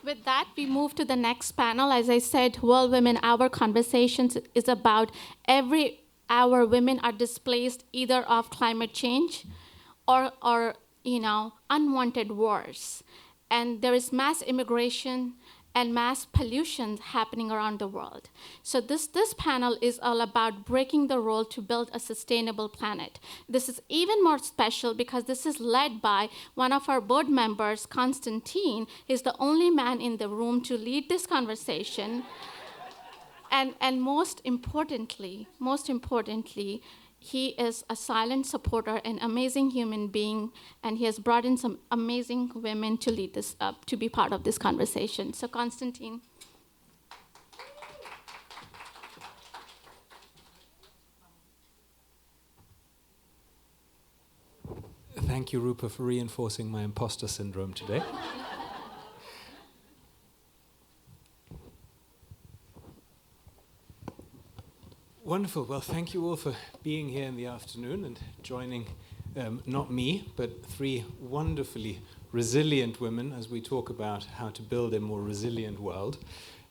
With that, we move to the next panel. As I said, World Women Hour Conversations is about every hour women are displaced either of climate change or unwanted wars. And there is mass immigration and mass pollution happening around the world. So this panel is all about breaking the rule to build a sustainable planet. This is even more special because this is led by one of our board members, Constantin. He's the only man in the room to lead this conversation. And most importantly, he is a silent supporter, an amazing human being, and he has brought in some amazing women to lead this up, to be part of this conversation. So, Constantin. Thank you, Rupa, for reinforcing my imposter syndrome today. Wonderful. Well, thank you all for being here in the afternoon and joining, not me, but three wonderfully resilient women as we talk about how to build a more resilient world.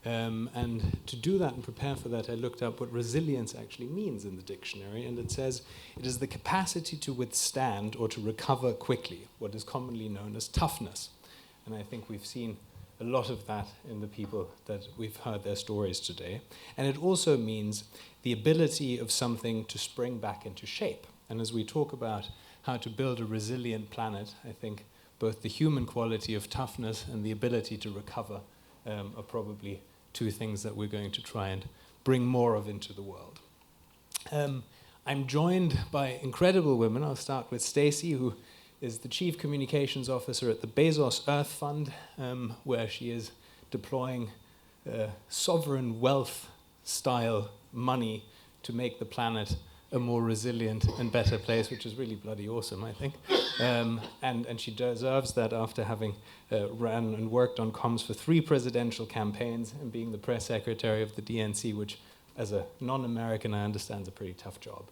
And to do that and prepare for that, I looked up what resilience actually means in the dictionary, and it says it is the capacity to withstand or to recover quickly, what is commonly known as toughness. And I think we've seen a lot of that in the people that we've heard their stories today. And it also means the ability of something to spring back into shape. And as we talk about how to build a resilient planet, I think both the human quality of toughness and the ability to recover are probably two things that we're going to try and bring more of into the world. I'm joined by incredible women. I'll start with Stacie, who is the Chief Communications Officer at the Bezos Earth Fund, where she is deploying sovereign wealth-style money to make the planet a more resilient and better place, which is really bloody awesome, I think. And she deserves that after having ran and worked on comms for 3 presidential campaigns and being the press secretary of the DNC, which, as a non-American, I understand is a pretty tough job.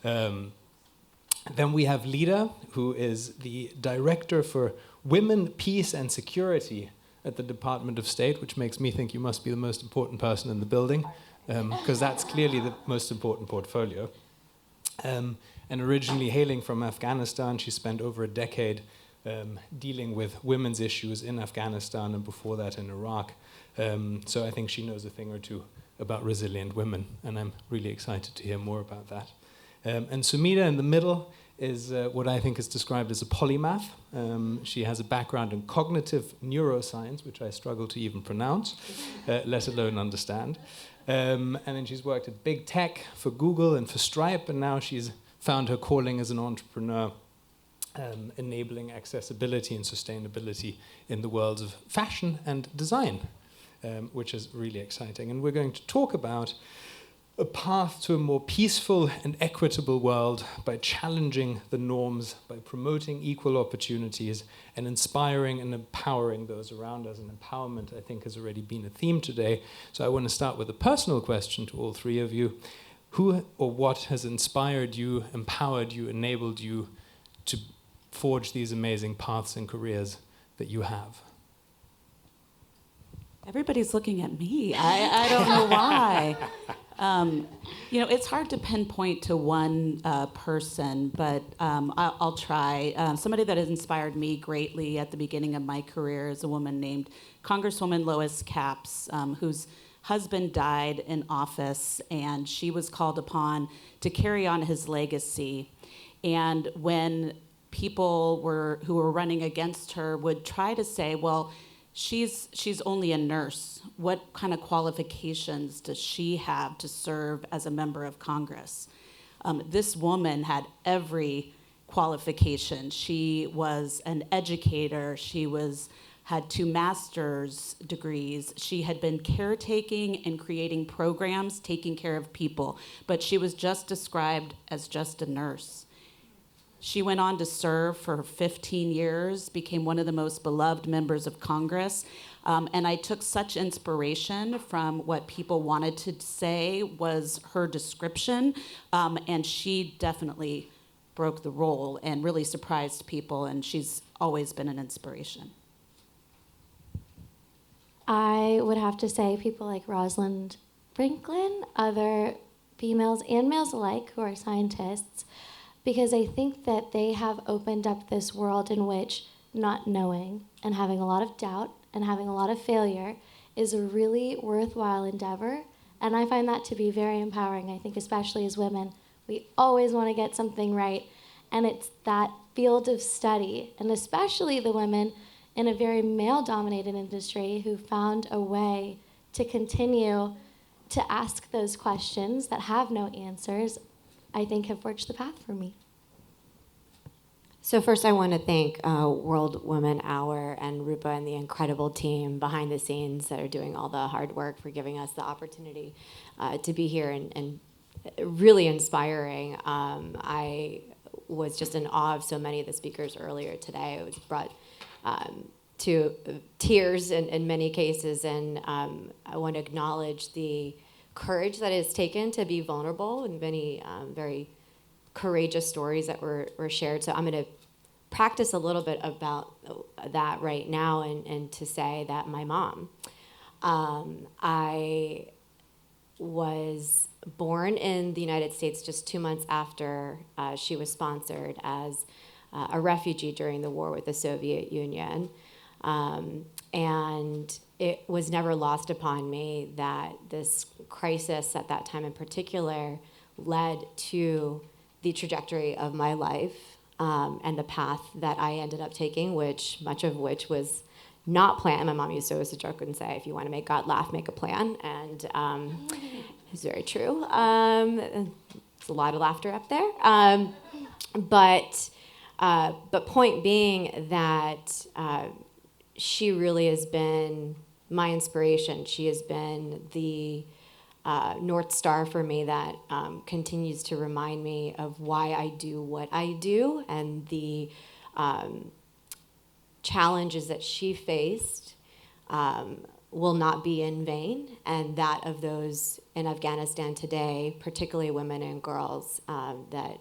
Then we have Lida, who is the Director for Women, Peace and Security at the Department of State, which makes me think you must be the most important person in the building, because that's clearly the most important portfolio. And originally hailing from Afghanistan, she spent over a decade dealing with women's issues in Afghanistan and before that in Iraq. So I think she knows a thing or two about resilient women, and I'm really excited to hear more about that. And Sumedhaa in the middle is what I think is described as a polymath. She has a background in cognitive neuroscience, which I struggle to even pronounce, let alone understand. And then she's worked at big tech for Google and for Stripe, and now she's found her calling as an entrepreneur, enabling accessibility and sustainability in the worlds of fashion and design, which is really exciting. And we're going to talk about a path to a more peaceful and equitable world by challenging the norms, by promoting equal opportunities, and inspiring and empowering those around us. And empowerment, I think, has already been a theme today. So I want to start with a personal question to all three of you. Who or what has inspired you, empowered you, enabled you to forge these amazing paths and careers that you have? Everybody's looking at me. I don't know why. It's hard to pinpoint to one person, but I'll try. Somebody that has inspired me greatly at the beginning of my career is a woman named Congresswoman Lois Capps, whose husband died in office, and she was called upon to carry on his legacy. And when people who were running against her would try to say, well, she's only a nurse. What kind of qualifications does she have to serve as a member of Congress? This woman had every qualification. She was an educator. She had 2 master's degrees. She had been caretaking and creating programs, taking care of people, but she was just described as just a nurse. She went on to serve for 15 years, became one of the most beloved members of Congress. And I took such inspiration from what people wanted to say was her description. And she definitely broke the role and really surprised people. And she's always been an inspiration. I would have to say people like Rosalind Franklin, other females and males alike who are scientists, because I think that they have opened up this world in which not knowing and having a lot of doubt and having a lot of failure is a really worthwhile endeavor. And I find that to be very empowering. I think especially as women, we always want to get something right. And it's that field of study, and especially the women in a very male-dominated industry who found a way to continue to ask those questions that have no answers, I think have forged the path for me. So first I want to thank World Women Hour and Rupa and the incredible team behind the scenes that are doing all the hard work for giving us the opportunity to be here and really inspiring. I was just in awe of so many of the speakers earlier today. It was brought to tears in many cases, and I want to acknowledge the courage that is taken to be vulnerable, and many very courageous stories that were shared. So I'm going to practice a little bit about that right now, and to say that my mom, I was born in the United States just 2 months after she was sponsored as a refugee during the war with the Soviet Union. And it was never lost upon me that this crisis at that time in particular led to the trajectory of my life and the path that I ended up taking, much of which was not planned. My mom used to always joke and say, if you want to make God laugh, make a plan. And it's very true. There's a lot of laughter up there. But point being that she really has been my inspiration. She has been the North Star for me that continues to remind me of why I do what I do, and the challenges that she faced will not be in vain, and that of those in Afghanistan today, particularly women and girls that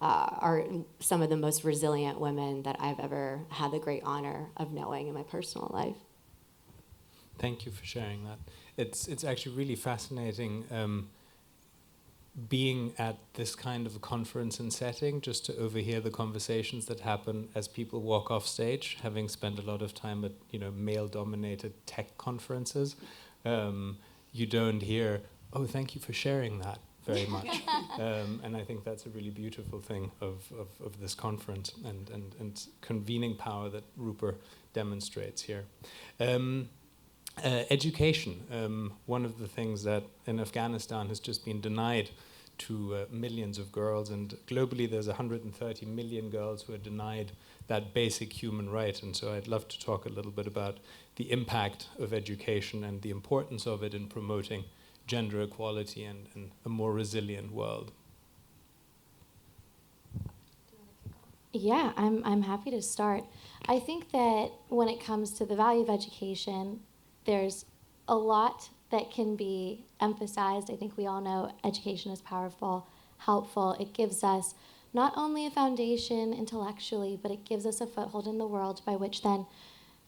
are some of the most resilient women that I've ever had the great honor of knowing in my personal life. Thank you for sharing that. It's actually really fascinating being at this kind of a conference and setting, just to overhear the conversations that happen as people walk off stage, having spent a lot of time at male-dominated tech conferences. You don't hear, oh, thank you for sharing that very much. And I think that's a really beautiful thing of this conference and convening power that Rupert demonstrates here. Education, one of the things that in Afghanistan has just been denied to millions of girls, and globally there's 130 million girls who are denied that basic human right. And so I'd love to talk a little bit about the impact of education and the importance of it in promoting gender equality and a more resilient world. Yeah, I'm happy to start. I think that when it comes to the value of education, there's a lot that can be emphasized. I think we all know education is powerful, helpful. It gives us not only a foundation intellectually, but it gives us a foothold in the world by which then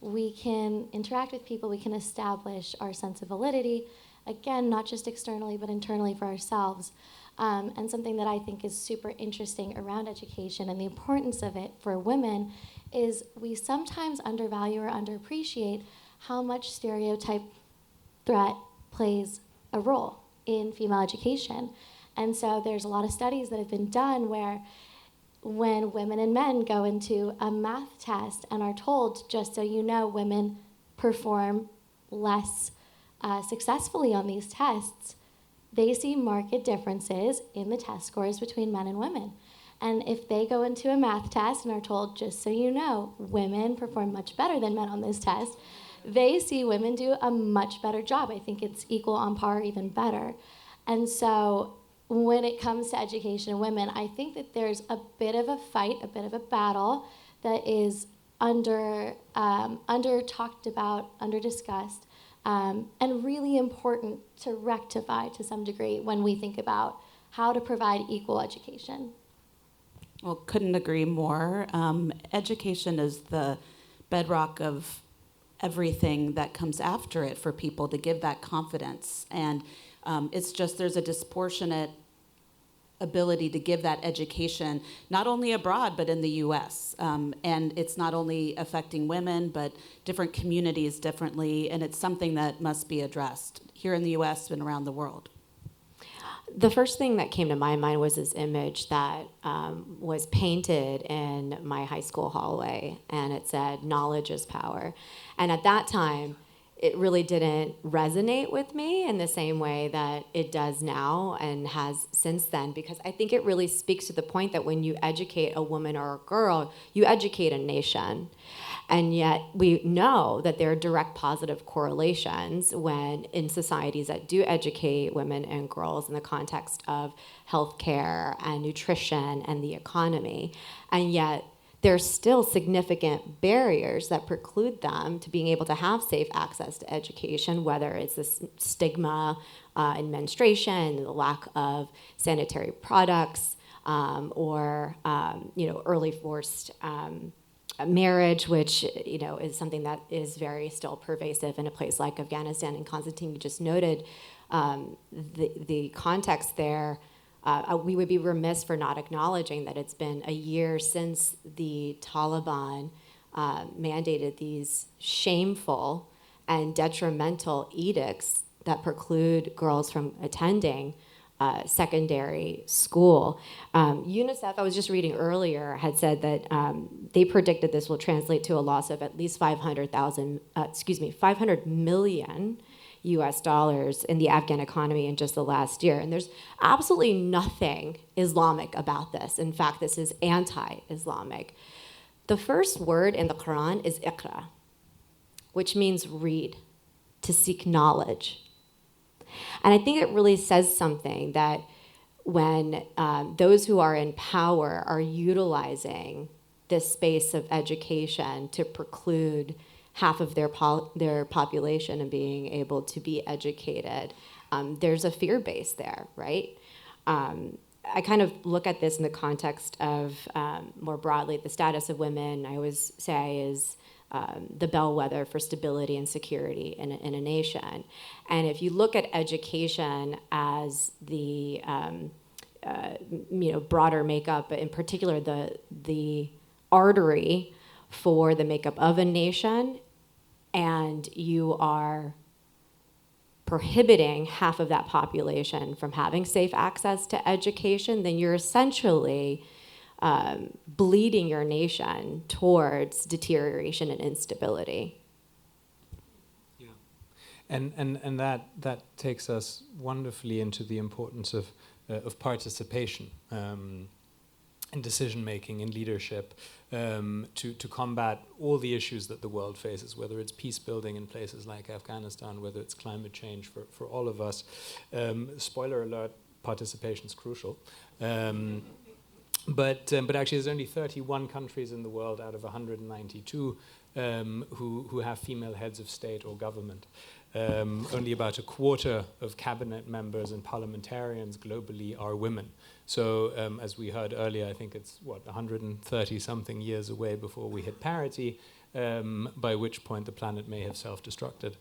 we can interact with people, we can establish our sense of validity, again, not just externally, but internally for ourselves. And something that I think is super interesting around education and the importance of it for women is we sometimes undervalue or underappreciate how much stereotype threat plays a role in female education. And so there's a lot of studies that have been done where when women and men go into a math test and are told, just so you know, women perform less successfully on these tests, they see marked differences in the test scores between men and women. And if they go into a math test and are told, just so you know, women perform much better than men on this test, they see women do a much better job. I think it's equal on par, even better. And so when it comes to education of women, I think that there's a bit of a fight, a bit of a battle that is under talked about, under discussed, and really important to rectify to some degree when we think about how to provide equal education. Well, couldn't agree more. Education is the bedrock of everything that comes after it for people to give that confidence. And it's just there's a disproportionate ability to give that education, not only abroad, but in the US. And it's not only affecting women, but different communities differently, and it's something that must be addressed here in the US and around the world. The first thing that came to my mind was this image that was painted in my high school hallway, and it said, "Knowledge is power." And at that time, it really didn't resonate with me in the same way that it does now and has since then, because I think it really speaks to the point that when you educate a woman or a girl, you educate a nation. And yet we know that there are direct positive correlations when in societies that do educate women and girls in the context of healthcare and nutrition and the economy. And yet there's still significant barriers that preclude them to being able to have safe access to education, whether it's this stigma in menstruation, the lack of sanitary products, or early forced marriage, which is something that is very still pervasive in a place like Afghanistan. And Constantin, you just noted the context there. We would be remiss for not acknowledging that it's been a year since the Taliban mandated these shameful and detrimental edicts that preclude girls from attending secondary school. UNICEF, I was just reading earlier, had said that they predicted this will translate to a loss of at least 500 million US dollars in the Afghan economy in just the last year. And there's absolutely nothing Islamic about this. In fact, this is anti-Islamic. The first word in the Quran is iqra, which means read, to seek knowledge. And I think it really says something that when those who are in power are utilizing this space of education to preclude half of their population and being able to be educated, there's a fear base there, right? I kind of look at this in the context of, more broadly, the status of women, I always say, is the bellwether for stability and security in a nation. And if you look at education as the broader makeup, in particular the artery for the makeup of a nation, and you are prohibiting half of that population from having safe access to education, then you're essentially bleeding your nation towards deterioration and instability. Yeah, and that takes us wonderfully into the importance of participation in decision making, in leadership, to combat all the issues that the world faces, whether it's peace building in places like Afghanistan, whether it's climate change for all of us. Spoiler alert: participation is crucial. But actually, there's only 31 countries in the world out of 192 who have female heads of state or government. Only about a quarter of cabinet members and parliamentarians globally are women. So, as we heard earlier, I think it's 130-something years away before we hit parity, by which point the planet may have self-destructed.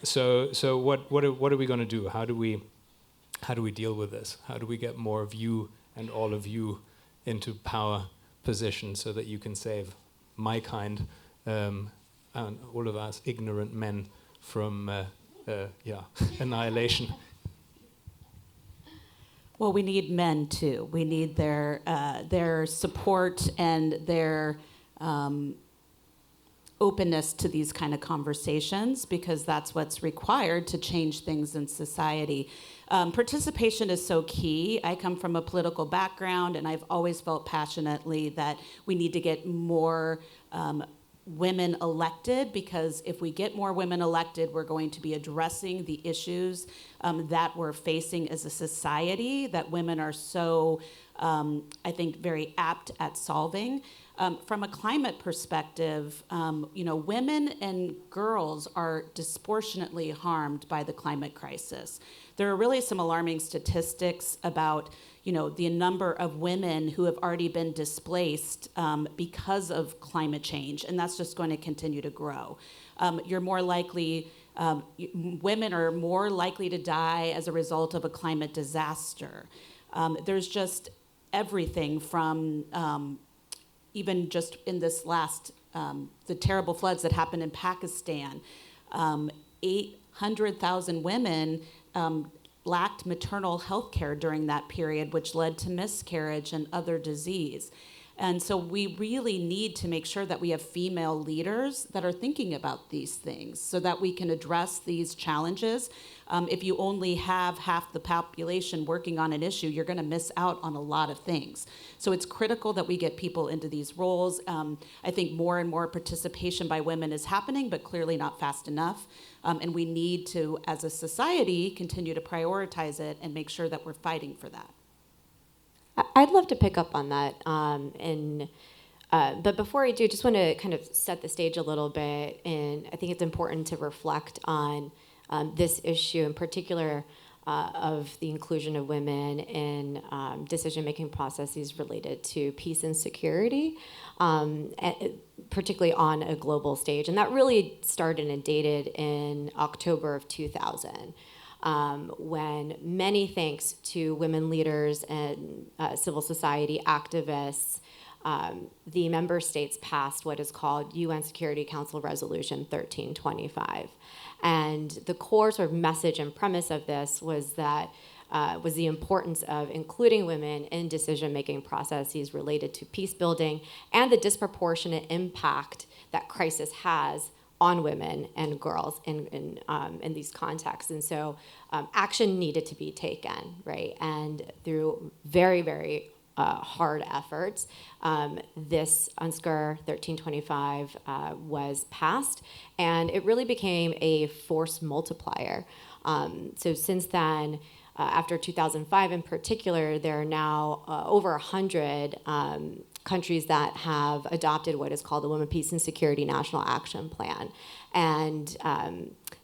So what are we going to do? How do we deal with this? How do we get more of you and all of you into power positions so that you can save my kind and all of us ignorant men from annihilation? Well, we need men too. We need their support and their openness to these kind of conversations, because that's what's required to change things in society. Participation is so key. I come from a political background, and I've always felt passionately that we need to get more women elected, because if we get more women elected, we're going to be addressing the issues that we're facing as a society that women are so, I think, very apt at solving. From a climate perspective, women and girls are disproportionately harmed by the climate crisis. There are really some alarming statistics about, the number of women who have already been displaced because of climate change, and that's just going to continue to grow. Women are more likely to die as a result of a climate disaster. There's just everything from even just in this last, the terrible floods that happened in Pakistan. 800,000 women lacked maternal health care during that period, which led to miscarriage and other disease. And so we really need to make sure that we have female leaders that are thinking about these things so that we can address these challenges. If you only have half the population working on an issue, you're going to miss out on a lot of things. So it's critical that we get people into these roles. I think more and more participation by women is happening, but clearly not fast enough. And we need to, as a society, continue to prioritize it and make sure that we're fighting for that. I'd love to pick up on that. But before I do, just want to kind of set the stage a little bit. And I think it's important to reflect on this issue in particular of the inclusion of women in decision-making processes related to peace and security, particularly on a global stage. And that really started and dated in October of 2000. When many thanks to women leaders and civil society activists, the member states passed what is called UN Security Council Resolution 1325. And the core sort of message and premise of this was that was the importance of including women in decision-making processes related to peace building and the disproportionate impact that crisis has on women and girls in these contexts. And so action needed to be taken, right? And through very, very hard efforts, this UNSCR 1325 was passed, and it really became a force multiplier. So since then, after 2005 in particular, there are now over 100 countries that have adopted what is called the Women, Peace, and Security National Action Plan. And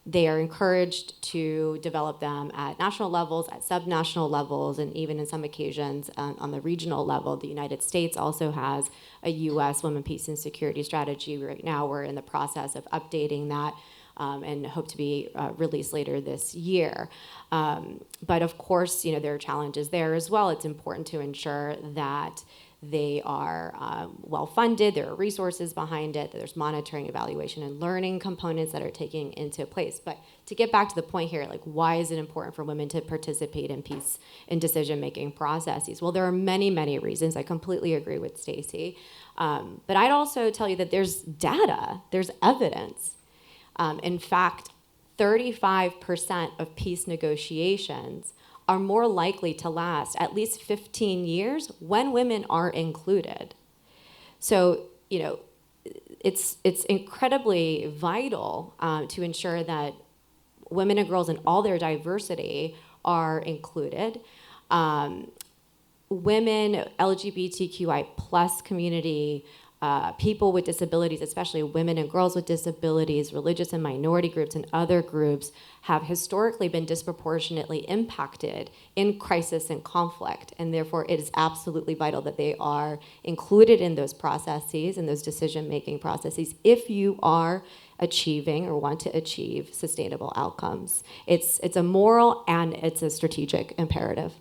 they are encouraged to develop them at national levels, at subnational levels, and even in some occasions on the regional level. The United States also has a U.S. Women, Peace, and Security strategy. Right now we're in the process of updating that and hope to be released later this year. But of course, there are challenges there as well. It's important to ensure that they are well-funded, there are resources behind it, that there's monitoring, evaluation, and learning components that are taking into place. But to get back to the point here, why is it important for women to participate in peace and decision-making processes? Well, there are many, many reasons. I completely agree with Stacie. But I'd also tell you that there's data, there's evidence. In fact, 35% of peace negotiations are more likely to last at least 15 years when women are included. So, it's incredibly vital to ensure that women and girls in all their diversity are included. Women, LGBTQI plus community, people with disabilities, especially women and girls with disabilities, religious and minority groups, and other groups have historically been disproportionately impacted in crisis and conflict, and therefore it is absolutely vital that they are included in those processes and those decision-making processes if you are achieving or want to achieve sustainable outcomes. It's a moral and it's a strategic imperative.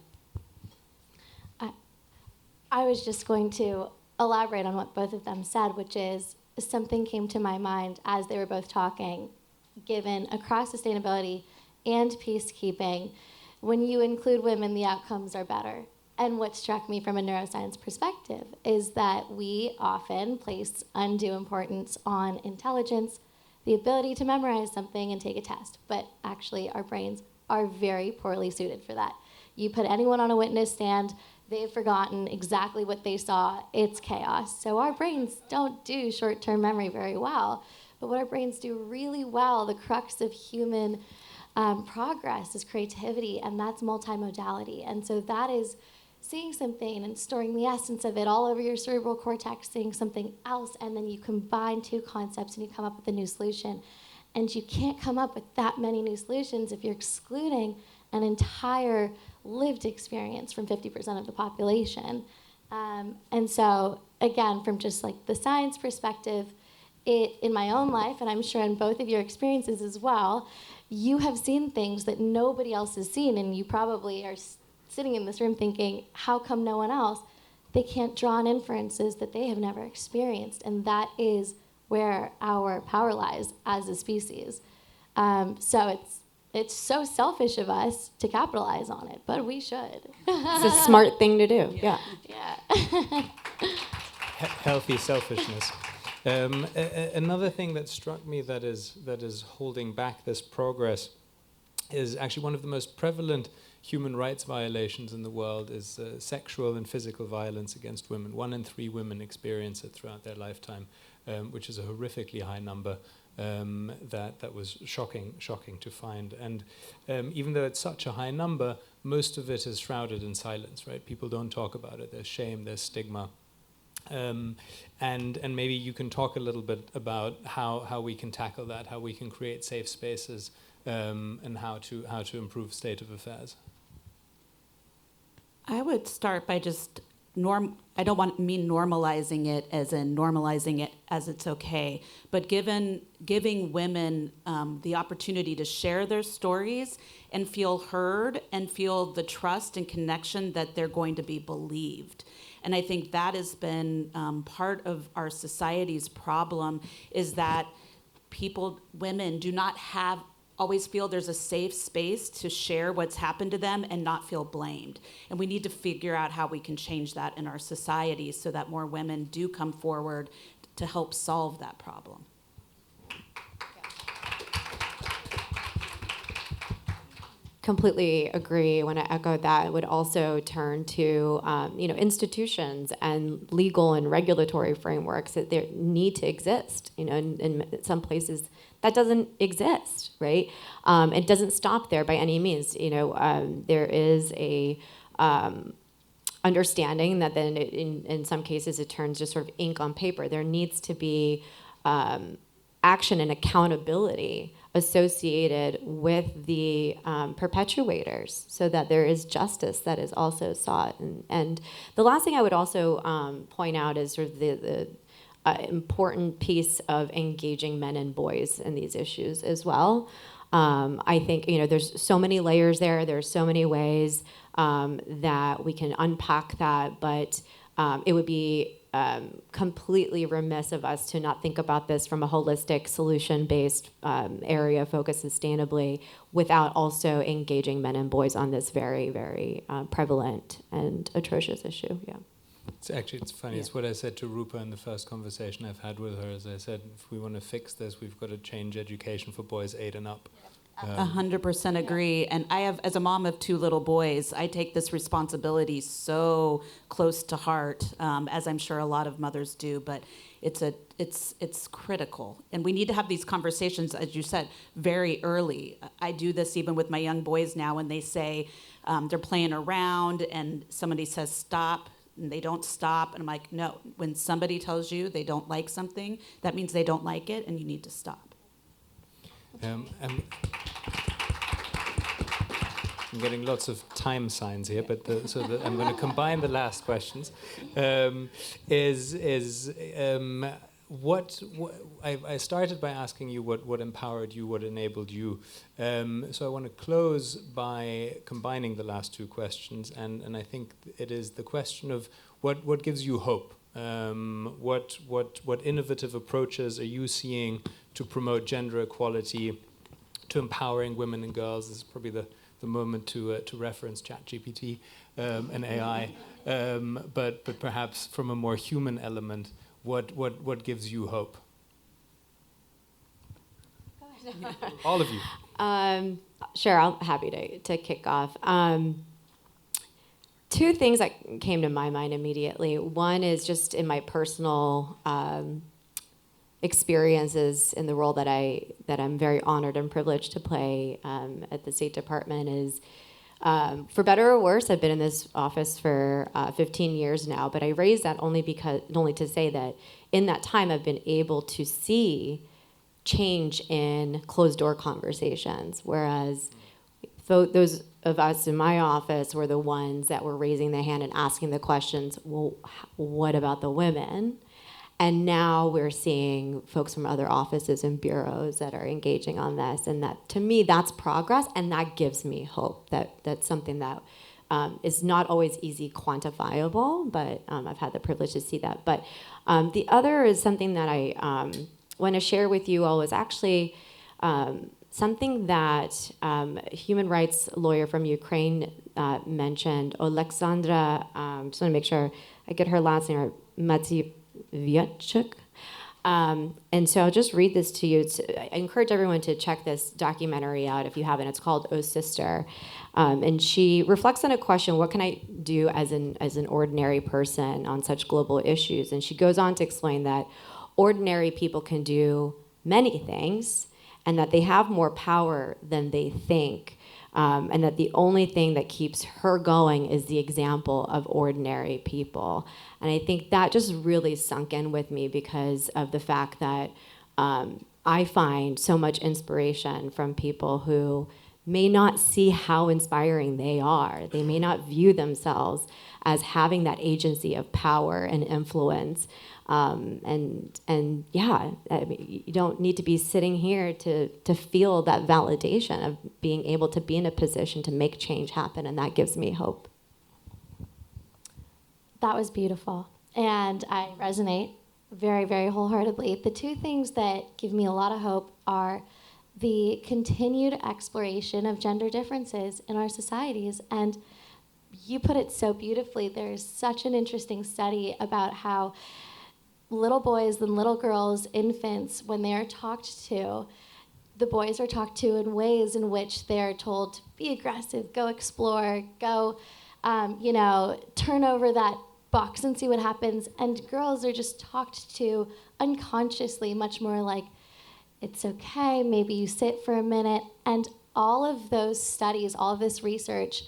I was just going to elaborate on what both of them said, which is something came to my mind as they were both talking, given across sustainability and peacekeeping, when you include women, the outcomes are better. And what struck me from a neuroscience perspective is that we often place undue importance on intelligence, the ability to memorize something and take a test, but actually our brains are very poorly suited for that. You put anyone on a witness stand, they've forgotten exactly what they saw. It's chaos. So our brains don't do short-term memory very well. But what our brains do really well, the crux of human progress, is creativity, and that's multimodality. And so that is seeing something and storing the essence of it all over your cerebral cortex, seeing something else, and then you combine two concepts and you come up with a new solution. And you can't come up with that many new solutions if you're excluding an entire lived experience from 50% of the population. And so, again, from just like the science perspective, in my own life, and I'm sure in both of your experiences as well, you have seen things that nobody else has seen, and you probably are sitting in this room thinking, how come no one else? They can't draw on inferences that they have never experienced, and that is where our power lies as a species. So it's so selfish of us to capitalize on it, but we should. It's a smart thing to do. Yeah. Healthy selfishness. Another thing that struck me that is holding back this progress is actually one of the most prevalent human rights violations in the world is sexual and physical violence against women. 1 in 3 women experience it throughout their lifetime, which is a horrifically high number. That was shocking to find. And even though it's such a high number, most of it is shrouded in silence, right? People don't talk about it. There's shame, there's stigma. And maybe you can talk a little bit about how we can tackle that, how we can create safe spaces, and how to improve state of affairs. I would start by just I don't mean normalizing it as in normalizing it as it's okay, but giving women the opportunity to share their stories and feel heard and feel the trust and connection that they're going to be believed. And I think that has been part of our society's problem, is that women do not always feel there's a safe space to share what's happened to them and not feel blamed. And we need to figure out how we can change that in our society so that more women do come forward to help solve that problem. Completely agree. When I echoed that, I would also turn to institutions and legal and regulatory frameworks that there need to exist. In some places that doesn't exist, right? It doesn't stop there by any means. There is a understanding that then in some cases it turns just sort of ink on paper. There needs to be action and accountability associated with the perpetuators so that there is justice that is also sought. And the last thing I would also point out is sort of the important piece of engaging men and boys in these issues as well. I think there's so many layers there. There's so many ways that we can unpack that, but it would be completely remiss of us to not think about this from a holistic, solution-based area, focused sustainably, without also engaging men and boys on this very, very prevalent and atrocious issue. Yeah. It's funny. Yeah. It's what I said to Rupa in the first conversation I've had with her. As I said, if we want to fix this, we've got to change education for boys 8 and up. 100% agree. And I have, as a mom of 2 little boys, I take this responsibility so close to heart, as I'm sure a lot of mothers do. But it's critical, and we need to have these conversations, as you said, very early. I do this even with my young boys now, when they say they're playing around, and somebody says stop. And they don't stop, and I'm like, no. When somebody tells you they don't like something, that means they don't like it, and you need to stop. I'm getting lots of time signs here, but I'm going to combine the last questions. I started by asking you what empowered you, what enabled you. So I want to close by combining the last 2 questions, and I think it is the question of what gives you hope. What innovative approaches are you seeing to promote gender equality, to empowering women and girls? This is probably the moment to reference ChatGPT and AI, but perhaps from a more human element. What gives you hope? All of you. Sure, I'm happy to kick off. 2 things that came to my mind immediately. One is just in my personal experiences in the role that I'm very honored and privileged to play at the State Department is For better or worse, I've been in this office for 15 years now, but I raise that only to say that in that time I've been able to see change in closed door conversations, whereas those of us in my office were the ones that were raising their hand and asking the questions, well, what about the women? And now we're seeing folks from other offices and bureaus that are engaging on this. And that, to me, that's progress, and that gives me hope that that's something that is not always easy quantifiable, but I've had the privilege to see that. But the other is something that I want to share with you all is actually something that a human rights lawyer from Ukraine mentioned, Alexandra, just want to make sure I get her last name, Matviachuk. And so I'll just read this to you. I encourage everyone to check this documentary out if you haven't. It's called Oh Sister. And she reflects on a question, what can I do as an ordinary person on such global issues? And she goes on to explain that ordinary people can do many things, and that they have more power than they think, and that the only thing that keeps her going is the example of ordinary people. And I think that just really sunk in with me because of the fact that I find so much inspiration from people who may not see how inspiring they are. They may not view themselves as having that agency of power and influence. And yeah, I mean, you don't need to be sitting here to feel that validation of being able to be in a position to make change happen, and that gives me hope. That was beautiful, and I resonate very, very wholeheartedly. The two things that give me a lot of hope are the continued exploration of gender differences in our societies. And you put it so beautifully. There's such an interesting study about how little boys and little girls, infants, when they are talked to, the boys are talked to in ways in which they're told to be aggressive, go explore, go, turn over that box and see what happens. And girls are just talked to unconsciously, much more like, it's okay, maybe you sit for a minute. And all of those studies, all of this research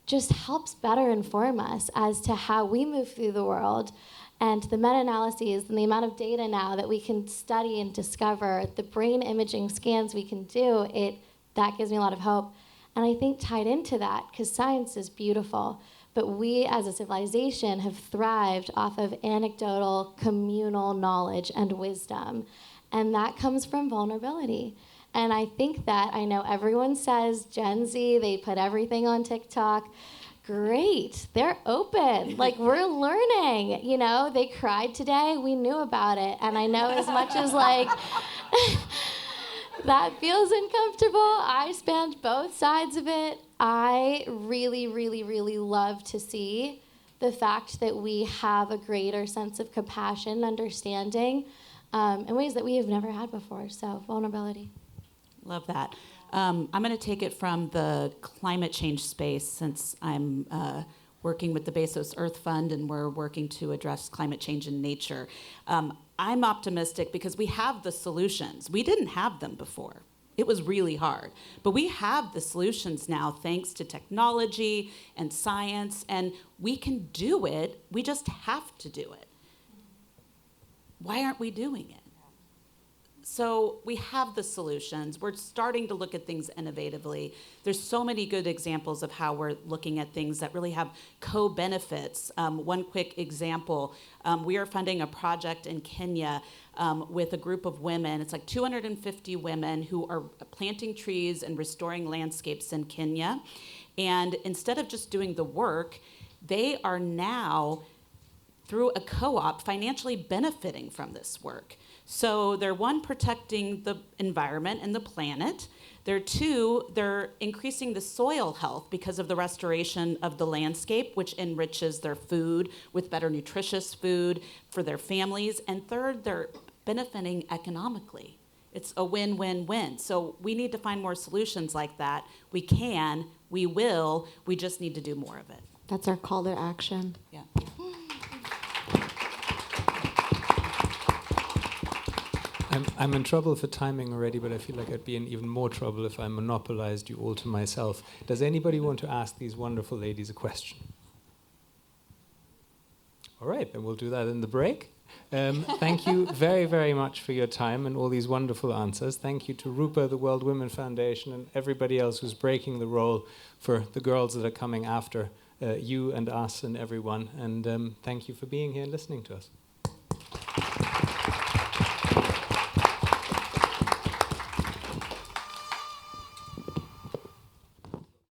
just helps better inform us as to how we move through the world. And the meta-analyses and the amount of data now that we can study and discover, the brain imaging scans we can do, that gives me a lot of hope. And I think tied into that, because science is beautiful, but we as a civilization have thrived off of anecdotal, communal knowledge and wisdom. And that comes from vulnerability. And I think that, I know everyone says Gen Z, they put everything on TikTok. Great, they're open. Like, we're learning, they cried today, we knew about it. And I know as much as that feels uncomfortable, I spanned both sides of it. I really, really, really love to see the fact that we have a greater sense of compassion, understanding, in ways that we have never had before. So, vulnerability. Love that. I'm going to take it from the climate change space, since I'm working with the Bezos Earth Fund and we're working to address climate change in nature. I'm optimistic because we have the solutions. We didn't have them before. It was really hard. But we have the solutions now thanks to technology and science, and we can do it. We just have to do it. Why aren't we doing it? So we have the solutions. We're starting to look at things innovatively. There's so many good examples of how we're looking at things that really have co-benefits. One quick example, we are funding a project in Kenya with a group of women. It's like 250 women who are planting trees and restoring landscapes in Kenya. And instead of just doing the work, they are now, through a co-op, financially benefiting from this work. So they're, one, protecting the environment and the planet. They're, two, they're increasing the soil health because of the restoration of the landscape, which enriches their food with better nutritious food for their families. And third, they're benefiting economically. It's a win-win-win. So we need to find more solutions like that. We can, we will, we just need to do more of it. That's our call to action. Yeah. I'm in trouble for timing already, but I feel like I'd be in even more trouble if I monopolized you all to myself. Does anybody want to ask these wonderful ladies a question? All right, then we'll do that in the break. Thank you very, very much for your time and all these wonderful answers. Thank you to Rupa, the World Women Foundation, and everybody else who's breaking the role for the girls that are coming after you and us and everyone. And thank you for being here and listening to us.